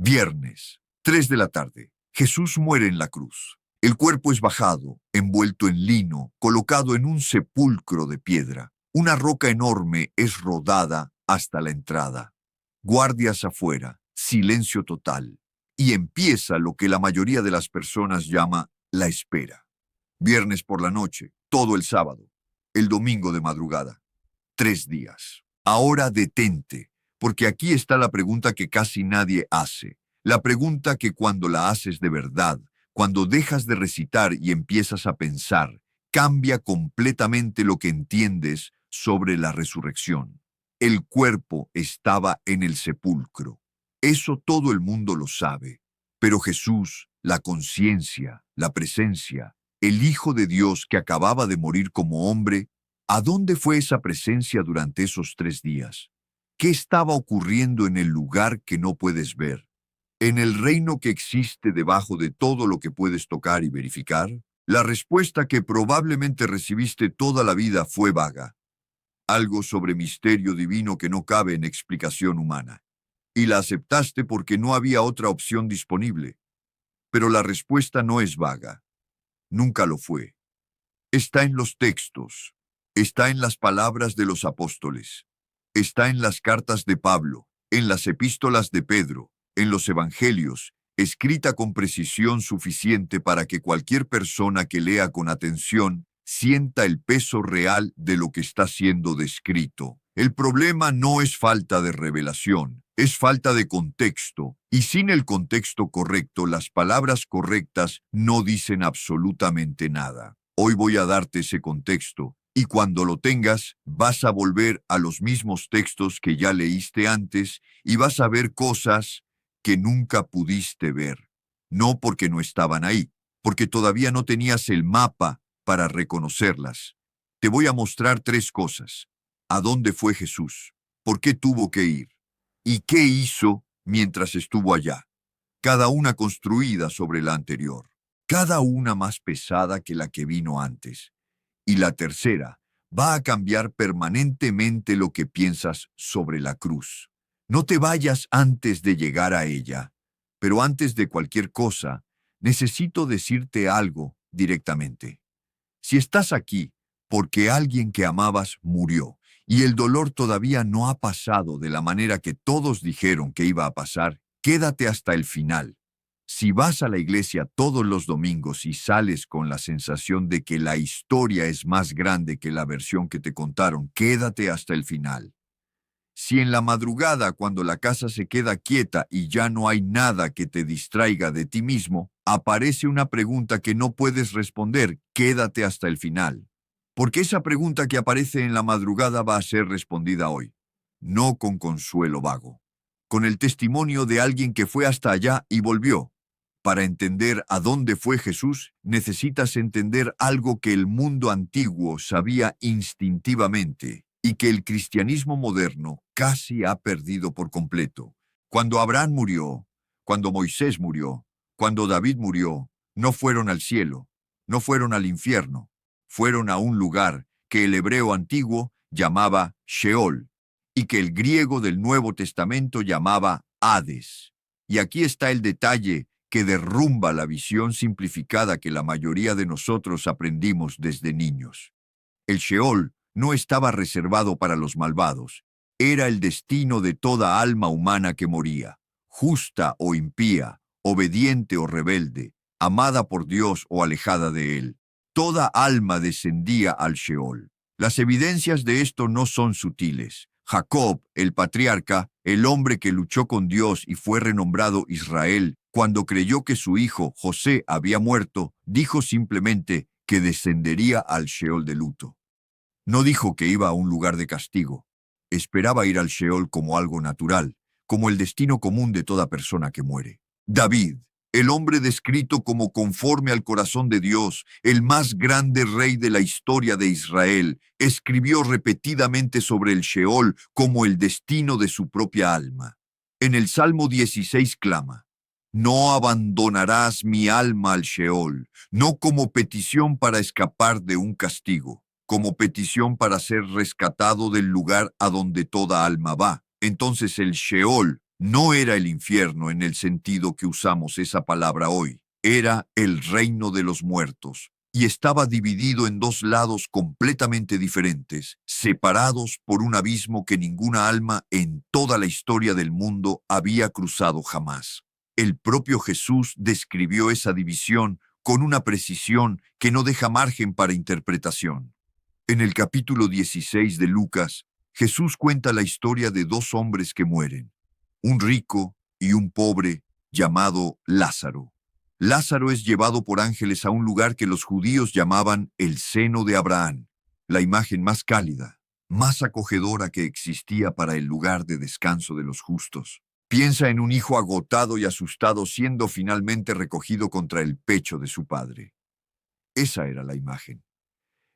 Viernes, 3 de la tarde. Jesús muere en la cruz. El cuerpo es bajado, envuelto en lino, colocado en un sepulcro de piedra. Una roca enorme es rodada hasta la entrada. Guardias afuera, silencio total. Y empieza lo que la mayoría de las personas llama la espera. Viernes por la noche, todo el sábado, el domingo de madrugada. 3 días. Ahora detente, porque aquí está la pregunta que casi nadie hace. La pregunta que cuando la haces de verdad, cuando dejas de recitar y empiezas a pensar, cambia completamente lo que entiendes sobre la resurrección. El cuerpo estaba en el sepulcro. Eso todo el mundo lo sabe. Pero Jesús, la conciencia, la presencia, el Hijo de Dios que acababa de morir como hombre, ¿a dónde fue esa presencia durante esos 3 días? ¿Qué estaba ocurriendo en el lugar que no puedes ver? ¿En el reino que existe debajo de todo lo que puedes tocar y verificar? La respuesta que probablemente recibiste toda la vida fue vaga. Algo sobre misterio divino que no cabe en explicación humana. Y la aceptaste porque no había otra opción disponible. Pero la respuesta no es vaga. Nunca lo fue. Está en los textos. Está en las palabras de los apóstoles. Está en las cartas de Pablo, en las epístolas de Pedro, en los evangelios, escrita con precisión suficiente para que cualquier persona que lea con atención sienta el peso real de lo que está siendo descrito. El problema no es falta de revelación, es falta de contexto, y sin el contexto correcto, las palabras correctas no dicen absolutamente nada. Hoy voy a darte ese contexto, y cuando lo tengas, vas a volver a los mismos textos que ya leíste antes y vas a ver cosas que nunca pudiste ver. No porque no estaban ahí, porque todavía no tenías el mapa para reconocerlas. Te voy a mostrar 3 cosas. ¿A dónde fue Jesús? ¿Por qué tuvo que ir? ¿Y qué hizo mientras estuvo allá? Cada una construida sobre la anterior. Cada una más pesada que la que vino antes. Y la tercera, va a cambiar permanentemente lo que piensas sobre la cruz. No te vayas antes de llegar a ella, pero antes de cualquier cosa, necesito decirte algo directamente. Si estás aquí porque alguien que amabas murió y el dolor todavía no ha pasado de la manera que todos dijeron que iba a pasar, quédate hasta el final. Si vas a la iglesia todos los domingos y sales con la sensación de que la historia es más grande que la versión que te contaron, quédate hasta el final. Si en la madrugada, cuando la casa se queda quieta y ya no hay nada que te distraiga de ti mismo, aparece una pregunta que no puedes responder, quédate hasta el final. Porque esa pregunta que aparece en la madrugada va a ser respondida hoy, no con consuelo vago, con el testimonio de alguien que fue hasta allá y volvió. Para entender a dónde fue Jesús, necesitas entender algo que el mundo antiguo sabía instintivamente y que el cristianismo moderno casi ha perdido por completo. Cuando Abraham murió, cuando Moisés murió, cuando David murió, no fueron al cielo, no fueron al infierno, fueron a un lugar que el hebreo antiguo llamaba Sheol y que el griego del Nuevo Testamento llamaba Hades. Y aquí está el detalle que derrumba la visión simplificada que la mayoría de nosotros aprendimos desde niños. El Sheol no estaba reservado para los malvados, era el destino de toda alma humana que moría, justa o impía, obediente o rebelde, amada por Dios o alejada de Él. Toda alma descendía al Sheol. Las evidencias de esto no son sutiles. Jacob, el patriarca, el hombre que luchó con Dios y fue renombrado Israel, cuando creyó que su hijo José había muerto, dijo simplemente que descendería al Sheol de luto. No dijo que iba a un lugar de castigo. Esperaba ir al Sheol como algo natural, como el destino común de toda persona que muere. David, el hombre descrito como conforme al corazón de Dios, el más grande rey de la historia de Israel, escribió repetidamente sobre el Sheol como el destino de su propia alma. En el Salmo 16 clama: «No abandonarás mi alma al Sheol», no como petición para escapar de un castigo, como petición para ser rescatado del lugar a donde toda alma va. Entonces el Sheol No era el infierno en el sentido que usamos esa palabra hoy. Era el reino de los muertos, y estaba dividido en dos lados completamente diferentes, separados por un abismo que ninguna alma en toda la historia del mundo había cruzado jamás. El propio Jesús describió esa división con una precisión que no deja margen para interpretación. En el capítulo 16 de Lucas, Jesús cuenta la historia de dos hombres que mueren, un rico y un pobre llamado Lázaro. Lázaro es llevado por ángeles a un lugar que los judíos llamaban el seno de Abraham, la imagen más cálida, más acogedora que existía para el lugar de descanso de los justos. Piensa en un hijo agotado y asustado siendo finalmente recogido contra el pecho de su padre. Esa era la imagen.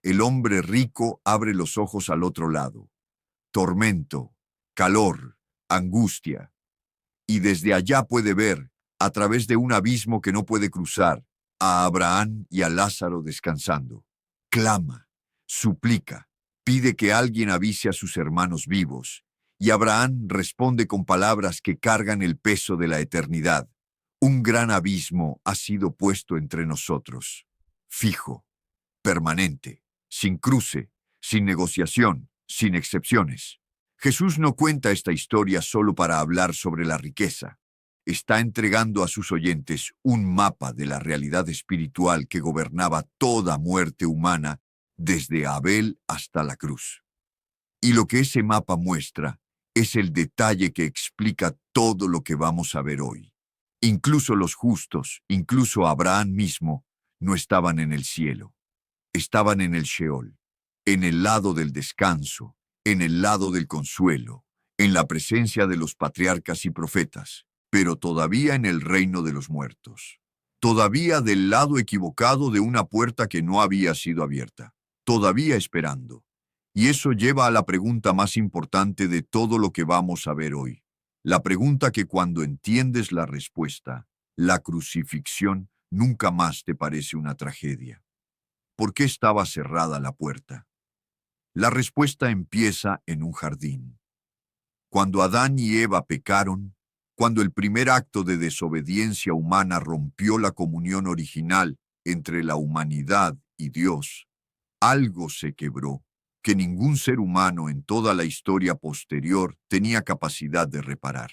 El hombre rico abre los ojos al otro lado. Tormento, calor, angustia. Y desde allá puede ver, a través de un abismo que no puede cruzar, a Abraham y a Lázaro descansando. Clama, suplica, pide que alguien avise a sus hermanos vivos, y Abraham responde con palabras que cargan el peso de la eternidad. Un gran abismo ha sido puesto entre nosotros, fijo, permanente, sin cruce, sin negociación, sin excepciones. Jesús no cuenta esta historia solo para hablar sobre la riqueza. Está entregando a sus oyentes un mapa de la realidad espiritual que gobernaba toda muerte humana desde Abel hasta la cruz. Y lo que ese mapa muestra es el detalle que explica todo lo que vamos a ver hoy. Incluso los justos, incluso Abraham mismo, no estaban en el cielo. Estaban en el Sheol, en el lado del descanso, en el lado del consuelo, en la presencia de los patriarcas y profetas, pero todavía en el reino de los muertos. Todavía del lado equivocado de una puerta que no había sido abierta. Todavía esperando. Y eso lleva a la pregunta más importante de todo lo que vamos a ver hoy. La pregunta que cuando entiendes la respuesta, la crucifixión nunca más te parece una tragedia. ¿Por qué estaba cerrada la puerta? La respuesta empieza en un jardín. Cuando Adán y Eva pecaron, cuando el primer acto de desobediencia humana rompió la comunión original entre la humanidad y Dios, algo se quebró que ningún ser humano en toda la historia posterior tenía capacidad de reparar.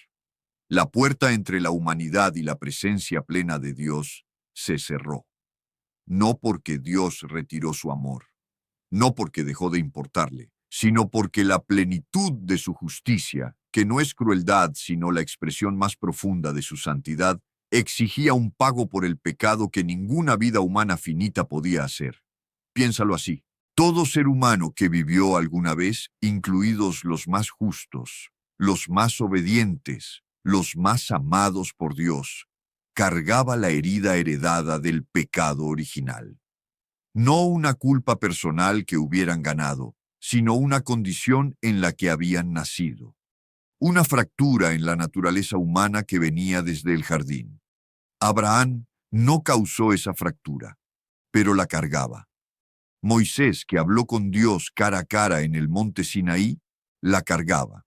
La puerta entre la humanidad y la presencia plena de Dios se cerró. No porque Dios retiró su amor, no porque dejó de importarle, sino porque la plenitud de su justicia, que no es crueldad sino la expresión más profunda de su santidad, exigía un pago por el pecado que ninguna vida humana finita podía hacer. Piénsalo así. Todo ser humano que vivió alguna vez, incluidos los más justos, los más obedientes, los más amados por Dios, cargaba la herida heredada del pecado original. No una culpa personal que hubieran ganado, sino una condición en la que habían nacido. Una fractura en la naturaleza humana que venía desde el jardín. Abraham no causó esa fractura, pero la cargaba. Moisés, que habló con Dios cara a cara en el monte Sinaí, la cargaba.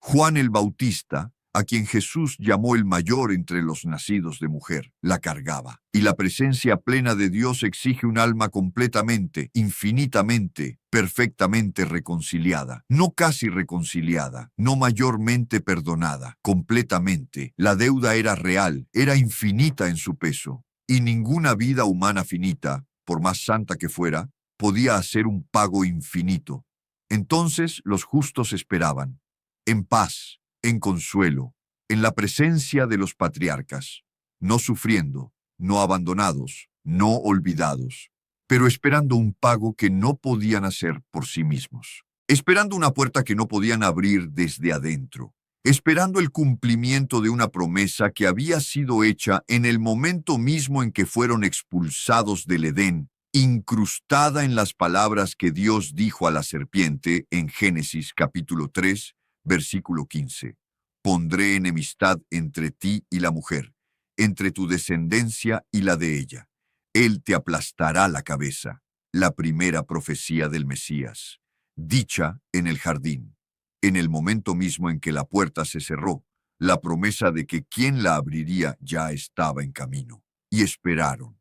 Juan el Bautista, a quien Jesús llamó el mayor entre los nacidos de mujer, la cargaba. Y la presencia plena de Dios exige un alma completamente, infinitamente, perfectamente reconciliada. No casi reconciliada, no mayormente perdonada, completamente. La deuda era real, era infinita en su peso. Y ninguna vida humana finita, por más santa que fuera, podía hacer un pago infinito. Entonces los justos esperaban, en paz, en consuelo, en la presencia de los patriarcas, no sufriendo, no abandonados, no olvidados, pero esperando un pago que no podían hacer por sí mismos, esperando una puerta que no podían abrir desde adentro, esperando el cumplimiento de una promesa que había sido hecha en el momento mismo en que fueron expulsados del Edén, incrustada en las palabras que Dios dijo a la serpiente en Génesis capítulo 3, versículo 15. Pondré enemistad entre ti y la mujer, entre tu descendencia y la de ella. Él te aplastará la cabeza. La primera profecía del Mesías, dicha en el jardín, en el momento mismo en que la puerta se cerró, La promesa de que quien la abriría ya estaba en camino. Y esperaron.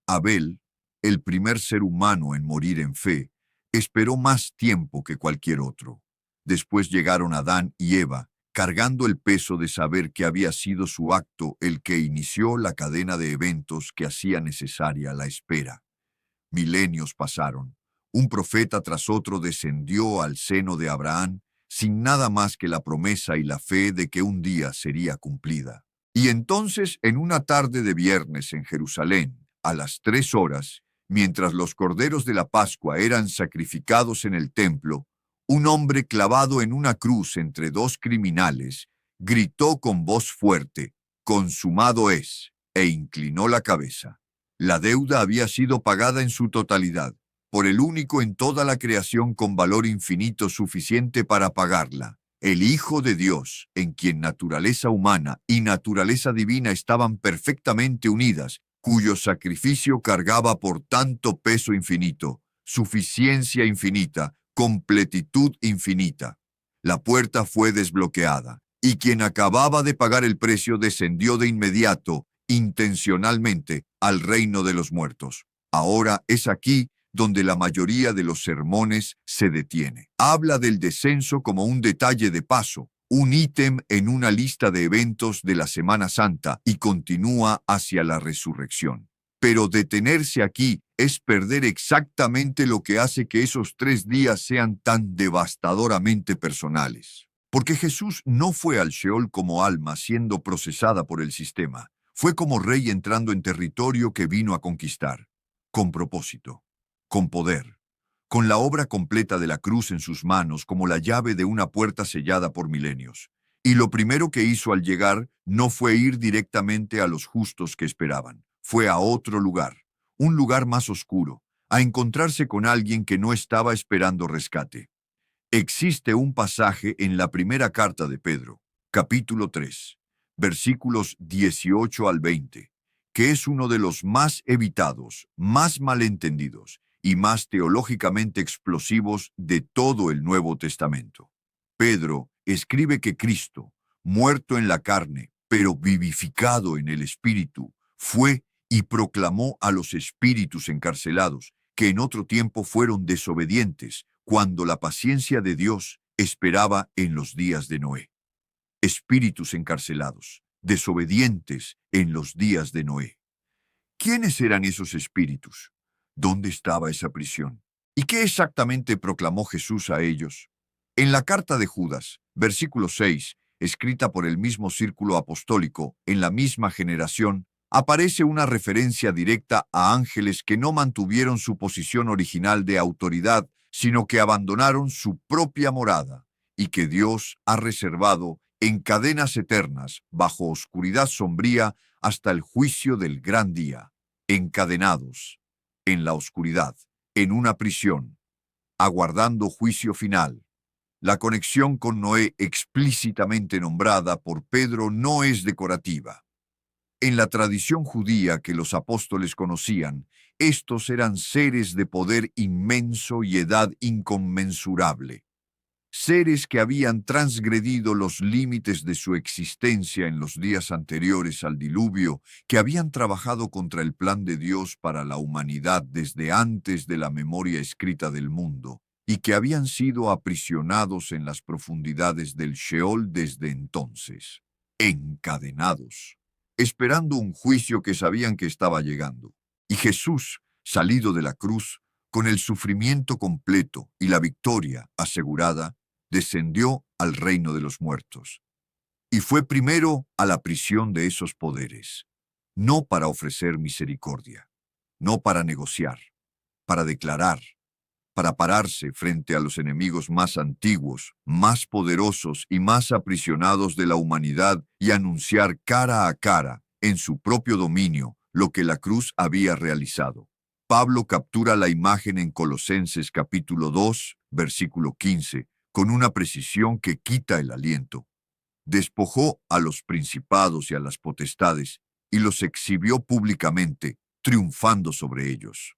Abel, el primer ser humano en morir en fe, esperó más tiempo que cualquier otro. Después llegaron Adán y Eva, cargando el peso de saber que había sido su acto el que inició la cadena de eventos que hacía necesaria la espera. Milenios pasaron. Un profeta tras otro descendió al seno de Abraham sin nada más que la promesa y la fe de que un día sería cumplida. Y entonces, en una tarde de viernes en Jerusalén, a las 3 horas, mientras los corderos de la Pascua eran sacrificados en el templo, un hombre clavado en una cruz entre dos criminales gritó con voz fuerte: «Consumado es», e inclinó la cabeza. La deuda había sido pagada en su totalidad, por el único en toda la creación con valor infinito suficiente para pagarla, el Hijo de Dios, en quien naturaleza humana y naturaleza divina estaban perfectamente unidas, cuyo sacrificio cargaba por tanto peso infinito, suficiencia infinita, completitud infinita. La puerta fue desbloqueada, y quien acababa de pagar el precio descendió de inmediato, intencionalmente, al reino de los muertos. Ahora es aquí donde la mayoría de los sermones se detiene. Habla del descenso como un detalle de paso, un ítem en una lista de eventos de la Semana Santa, y continúa hacia la resurrección. Pero detenerse aquí es perder exactamente lo que hace que esos 3 días sean tan devastadoramente personales. Porque Jesús no fue al Sheol como alma siendo procesada por el sistema. Fue como rey entrando en territorio que vino a conquistar, con propósito, con poder, con la obra completa de la cruz en sus manos como la llave de una puerta sellada por milenios. Y lo primero que hizo al llegar no fue ir directamente a los justos que esperaban, fue a otro lugar, un lugar más oscuro, a encontrarse con alguien que no estaba esperando rescate. Existe un pasaje en la primera carta de Pedro, capítulo 3, versículos 18 al 20, que es uno de los más evitados, más malentendidos y más teológicamente explosivos de todo el Nuevo Testamento. Pedro escribe que Cristo, muerto en la carne, pero vivificado en el Espíritu, fue y proclamó a los espíritus encarcelados, que en otro tiempo fueron desobedientes, cuando la paciencia de Dios esperaba en los días de Noé. Espíritus encarcelados, desobedientes en los días de Noé. ¿Quiénes eran esos espíritus? ¿Dónde estaba esa prisión? ¿Y qué exactamente proclamó Jesús a ellos? En la carta de Judas, versículo 6, escrita por el mismo círculo apostólico, en la misma generación, aparece una referencia directa a ángeles que no mantuvieron su posición original de autoridad, sino que abandonaron su propia morada, y que Dios ha reservado en cadenas eternas, bajo oscuridad sombría, hasta el juicio del gran día, encadenados, en la oscuridad, en una prisión, aguardando juicio final. La conexión con Noé explícitamente nombrada por Pedro no es decorativa. En la tradición judía que los apóstoles conocían, estos eran seres de poder inmenso y edad inconmensurable. Seres que habían transgredido los límites de su existencia en los días anteriores al diluvio, que habían trabajado contra el plan de Dios para la humanidad desde antes de la memoria escrita del mundo, y que habían sido aprisionados en las profundidades del Sheol desde entonces, encadenados, esperando un juicio que sabían que estaba llegando. Y Jesús, salido de la cruz, con el sufrimiento completo y la victoria asegurada, descendió al reino de los muertos. Y fue primero a la prisión de esos poderes, no para ofrecer misericordia, no para negociar, para declarar, para pararse frente a los enemigos más antiguos, más poderosos y más aprisionados de la humanidad y anunciar cara a cara, en su propio dominio, lo que la cruz había realizado. Pablo captura la imagen en Colosenses capítulo 2, versículo 15, con una precisión que quita el aliento. Despojó a los principados y a las potestades y los exhibió públicamente, triunfando sobre ellos.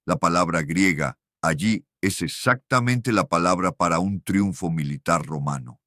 La palabra griega allí es exactamente la palabra para un triunfo militar romano.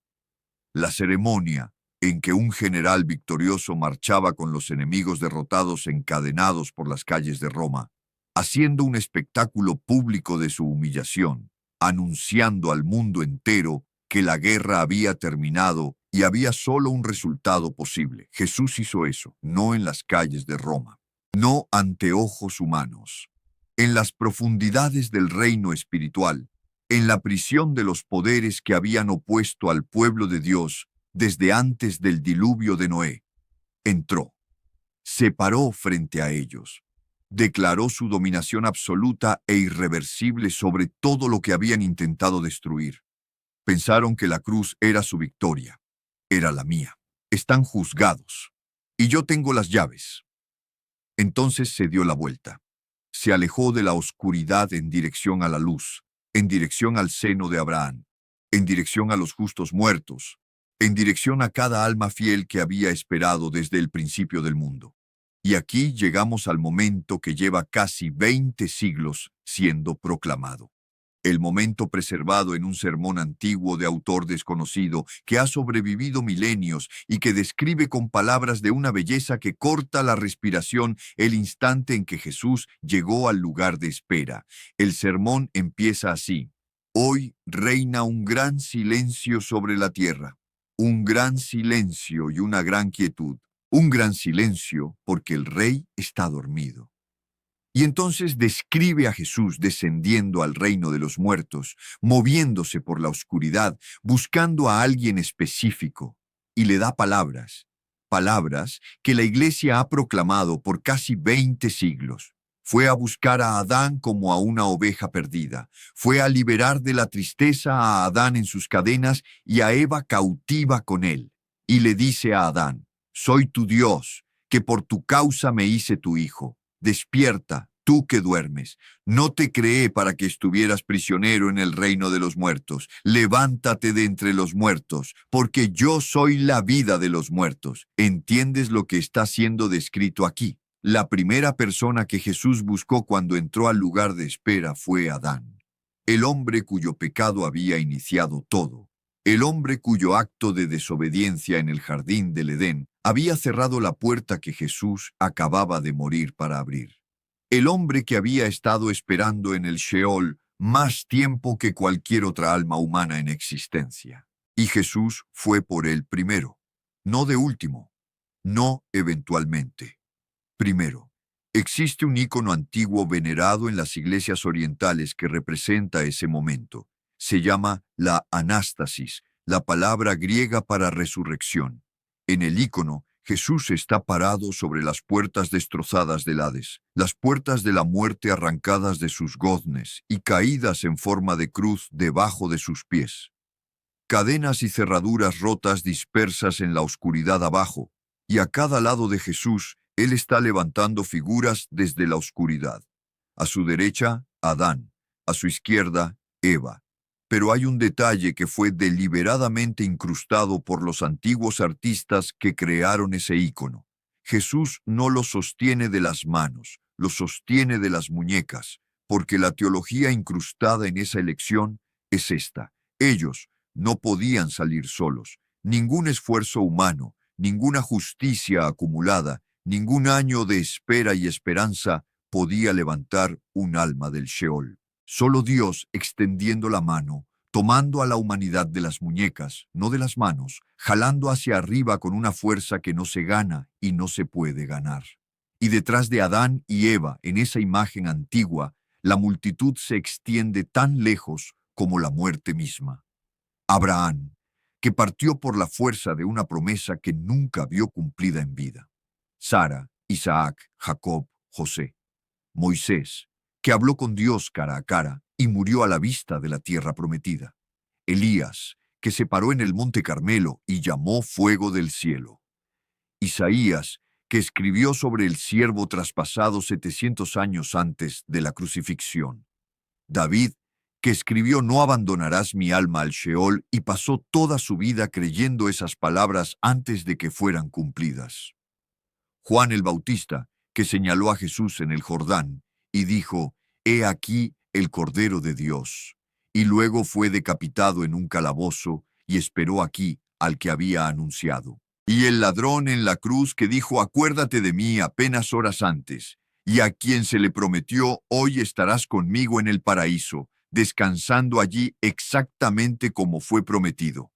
La ceremonia, en que un general victorioso marchaba con los enemigos derrotados encadenados por las calles de Roma, haciendo un espectáculo público de su humillación, anunciando al mundo entero que la guerra había terminado y había solo un resultado posible. Jesús hizo eso, no en las calles de Roma, no ante ojos humanos, en las profundidades del reino espiritual, en la prisión de los poderes que habían opuesto al pueblo de Dios desde antes del diluvio de Noé. Entró, se paró frente a ellos, declaró su dominación absoluta e irreversible sobre todo lo que habían intentado destruir. Pensaron que la cruz era su victoria. Era la mía. Están juzgados. Y yo tengo las llaves. Entonces se dio la vuelta. Se alejó de la oscuridad en dirección a la luz, en dirección al seno de Abraham, en dirección a los justos muertos, en dirección a cada alma fiel que había esperado desde el principio del mundo. Y aquí llegamos al momento que lleva casi 20 siglos siendo proclamado. El momento preservado en un sermón antiguo de autor desconocido que ha sobrevivido milenios y que describe con palabras de una belleza que corta la respiración el instante en que Jesús llegó al lugar de espera. El sermón empieza así: Hoy reina un gran silencio sobre la tierra, un gran silencio y una gran quietud, un gran silencio porque el Rey está dormido. Y entonces describe a Jesús descendiendo al reino de los muertos, moviéndose por la oscuridad, buscando a alguien específico, y le da palabras, palabras que la Iglesia ha proclamado por casi 20 siglos. Fue a buscar a Adán como a una oveja perdida. Fue a liberar de la tristeza a Adán en sus cadenas y a Eva cautiva con él. Y le dice a Adán: Soy tu Dios, que por tu causa me hice tu hijo. Despierta, tú que duermes. No te creé para que estuvieras prisionero en el reino de los muertos. Levántate de entre los muertos, porque yo soy la vida de los muertos. ¿Entiendes lo que está siendo descrito aquí? La primera persona que Jesús buscó cuando entró al lugar de espera fue Adán, el hombre cuyo pecado había iniciado todo. El hombre cuyo acto de desobediencia en el jardín del Edén había cerrado la puerta que Jesús acababa de morir para abrir. El hombre que había estado esperando en el Sheol más tiempo que cualquier otra alma humana en existencia. Y Jesús fue por él primero, no de último, no eventualmente. Primero, existe un ícono antiguo venerado en las iglesias orientales que representa ese momento. Se llama la anástasis, la palabra griega para resurrección. En el ícono, Jesús está parado sobre las puertas destrozadas del Hades, las puertas de la muerte arrancadas de sus goznes y caídas en forma de cruz debajo de sus pies. Cadenas y cerraduras rotas dispersas en la oscuridad abajo, y a cada lado de Jesús, Él está levantando figuras desde la oscuridad. A su derecha, Adán; a su izquierda, Eva. Pero hay un detalle que fue deliberadamente incrustado por los antiguos artistas que crearon ese ícono. Jesús no lo sostiene de las manos, lo sostiene de las muñecas, porque la teología incrustada en esa elección es esta: ellos no podían salir solos. Ningún esfuerzo humano, ninguna justicia acumulada, ningún año de espera y esperanza podía levantar un alma del Sheol. Solo Dios extendiendo la mano, tomando a la humanidad de las muñecas, no de las manos, jalando hacia arriba con una fuerza que no se gana y no se puede ganar. Y detrás de Adán y Eva, en esa imagen antigua, la multitud se extiende tan lejos como la muerte misma. Abraham, que partió por la fuerza de una promesa que nunca vio cumplida en vida. Sara, Isaac, Jacob, José. Moisés, que habló con Dios cara a cara y murió a la vista de la tierra prometida. Elías, que se paró en el monte Carmelo y llamó fuego del cielo. Isaías, que escribió sobre el siervo traspasado 700 años antes de la crucifixión. David, que escribió «No abandonarás mi alma al Sheol» y pasó toda su vida creyendo esas palabras antes de que fueran cumplidas. Juan el Bautista, que señaló a Jesús en el Jordán y dijo: «He aquí el Cordero de Dios», y luego fue decapitado en un calabozo y esperó aquí al que había anunciado. Y el ladrón en la cruz que dijo, acuérdate de mí apenas horas antes, y a quien se le prometió, hoy estarás conmigo en el paraíso, descansando allí exactamente como fue prometido.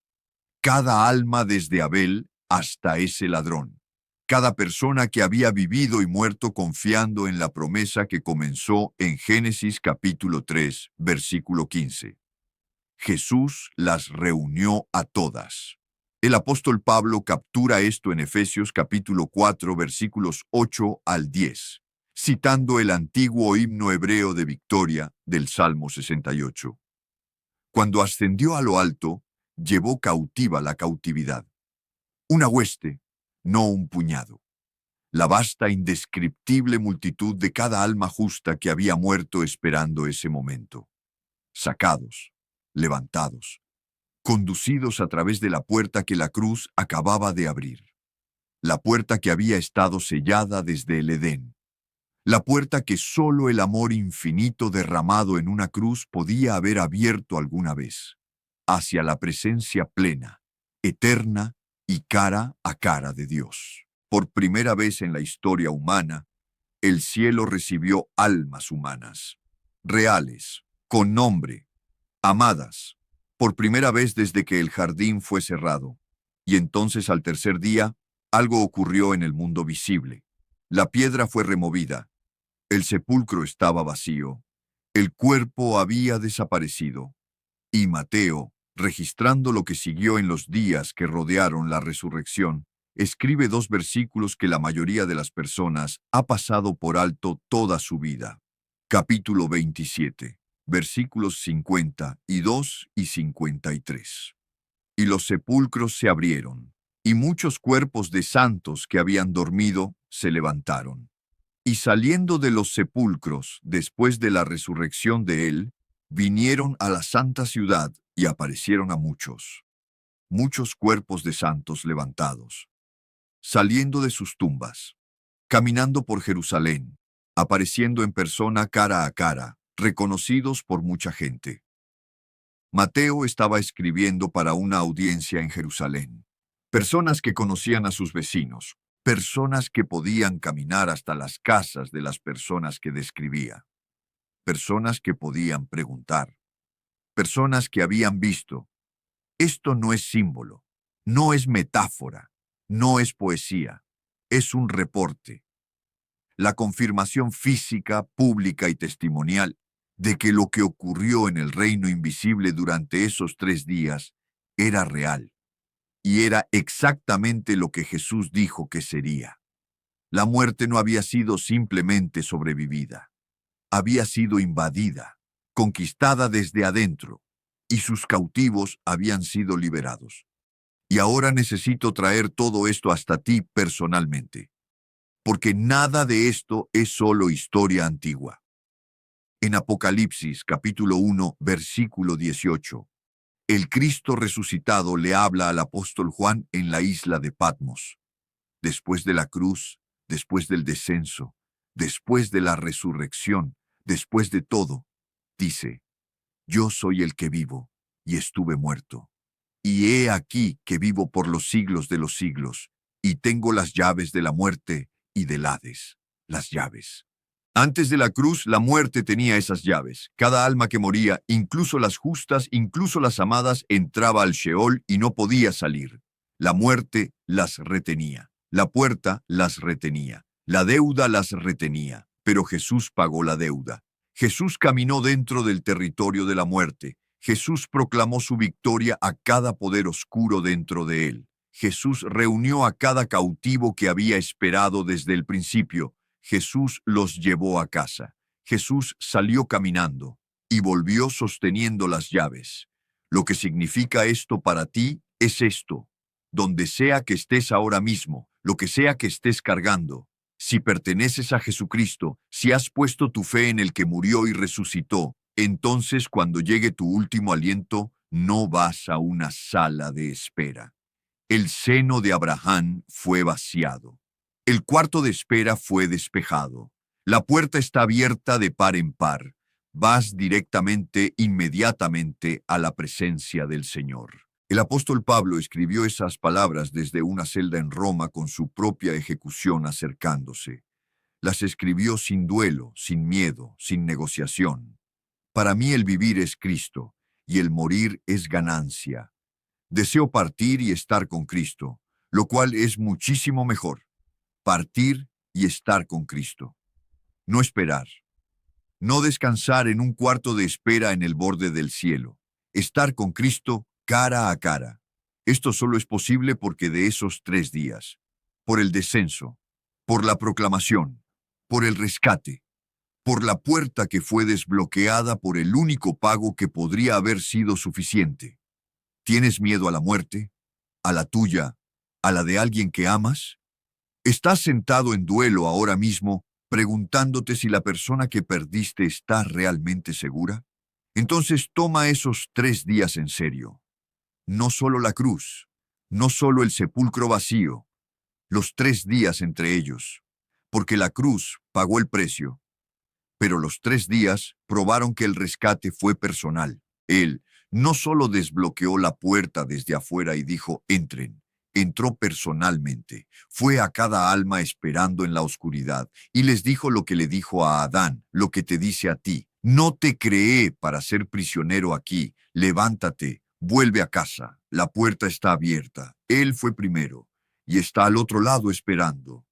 Cada alma desde Abel hasta ese ladrón. Cada persona que había vivido y muerto confiando en la promesa que comenzó en Génesis capítulo 3, versículo 15. Jesús las reunió a todas. El apóstol Pablo captura esto en Efesios capítulo 4, versículos 8 al 10, citando el antiguo himno hebreo de victoria del Salmo 68. Cuando ascendió a lo alto, llevó cautiva la cautividad. Una hueste, no un puñado. La vasta, indescriptible multitud de cada alma justa que había muerto esperando ese momento. Sacados, levantados, conducidos a través de la puerta que la cruz acababa de abrir. La puerta que había estado sellada desde el Edén. La puerta que solo el amor infinito derramado en una cruz podía haber abierto alguna vez, hacia la presencia plena, eterna y cara a cara de Dios. Por primera vez en la historia humana, el cielo recibió almas humanas, reales, con nombre, amadas, por primera vez desde que el jardín fue cerrado. Y entonces al tercer día, algo ocurrió en el mundo visible. La piedra fue removida. El sepulcro estaba vacío. El cuerpo había desaparecido. Y Mateo, registrando lo que siguió en los días que rodearon la resurrección, escribe dos versículos que la mayoría de las personas ha pasado por alto toda su vida. Capítulo 27, versículos 52 y 53. Y los sepulcros se abrieron, y muchos cuerpos de santos que habían dormido se levantaron. Y saliendo de los sepulcros, después de la resurrección de él, vinieron a la santa ciudad y aparecieron a muchos. Muchos cuerpos de santos levantados, saliendo de sus tumbas, caminando por Jerusalén, apareciendo en persona cara a cara, reconocidos por mucha gente. Mateo estaba escribiendo para una audiencia en Jerusalén. Personas que conocían a sus vecinos, personas que podían caminar hasta las casas de las personas que describía, personas que podían preguntar, personas que habían visto. Esto no es símbolo, no es metáfora, no es poesía, es un reporte. La confirmación física, pública y testimonial de que lo que ocurrió en el reino invisible durante esos 3 días era real y era exactamente lo que Jesús dijo que sería. La muerte no había sido simplemente sobrevivida, había sido invadida, conquistada desde adentro, y sus cautivos habían sido liberados. Y ahora necesito traer todo esto hasta ti personalmente, porque nada de esto es solo historia antigua. En Apocalipsis capítulo 1, versículo 18, el Cristo resucitado le habla al apóstol Juan en la isla de Patmos. Después de la cruz, después del descenso, después de la resurrección, después de todo, dice, yo soy el que vivo y estuve muerto. Y he aquí que vivo por los siglos de los siglos, y tengo las llaves de la muerte y del Hades, las llaves. Antes de la cruz, la muerte tenía esas llaves. Cada alma que moría, incluso las justas, incluso las amadas, entraba al Sheol y no podía salir. La muerte las retenía. La puerta las retenía. La deuda las retenía. Pero Jesús pagó la deuda. Jesús caminó dentro del territorio de la muerte. Jesús proclamó su victoria a cada poder oscuro dentro de él. Jesús reunió a cada cautivo que había esperado desde el principio. Jesús los llevó a casa. Jesús salió caminando y volvió sosteniendo las llaves. Lo que significa esto para ti es esto. Donde sea que estés ahora mismo, lo que sea que estés cargando, si perteneces a Jesucristo, si has puesto tu fe en el que murió y resucitó, entonces cuando llegue tu último aliento, no vas a una sala de espera. El seno de Abraham fue vaciado. El cuarto de espera fue despejado. La puerta está abierta de par en par. Vas directamente, inmediatamente, a la presencia del Señor. El apóstol Pablo escribió esas palabras desde una celda en Roma con su propia ejecución acercándose. Las escribió sin duelo, sin miedo, sin negociación. Para mí el vivir es Cristo, y el morir es ganancia. Deseo partir y estar con Cristo, lo cual es muchísimo mejor. Partir y estar con Cristo. No esperar. No descansar en un cuarto de espera en el borde del cielo. Estar con Cristo cara a cara. Esto solo es posible porque de esos 3 días, por el descenso, por la proclamación, por el rescate, por la puerta que fue desbloqueada por el único pago que podría haber sido suficiente. ¿Tienes miedo a la muerte? ¿A la tuya? ¿A la de alguien que amas? ¿Estás sentado en duelo ahora mismo, preguntándote si la persona que perdiste está realmente segura? Entonces toma esos 3 días en serio. No solo la cruz, no solo el sepulcro vacío, los 3 días entre ellos, porque la cruz pagó el precio, pero los 3 días probaron que el rescate fue personal. Él no solo desbloqueó la puerta desde afuera y dijo, entren. Entró personalmente, fue a cada alma esperando en la oscuridad y les dijo lo que le dijo a Adán, lo que te dice a ti. No te creé para ser prisionero aquí, levántate, vuelve a casa, la puerta está abierta. Él fue primero y está al otro lado esperando.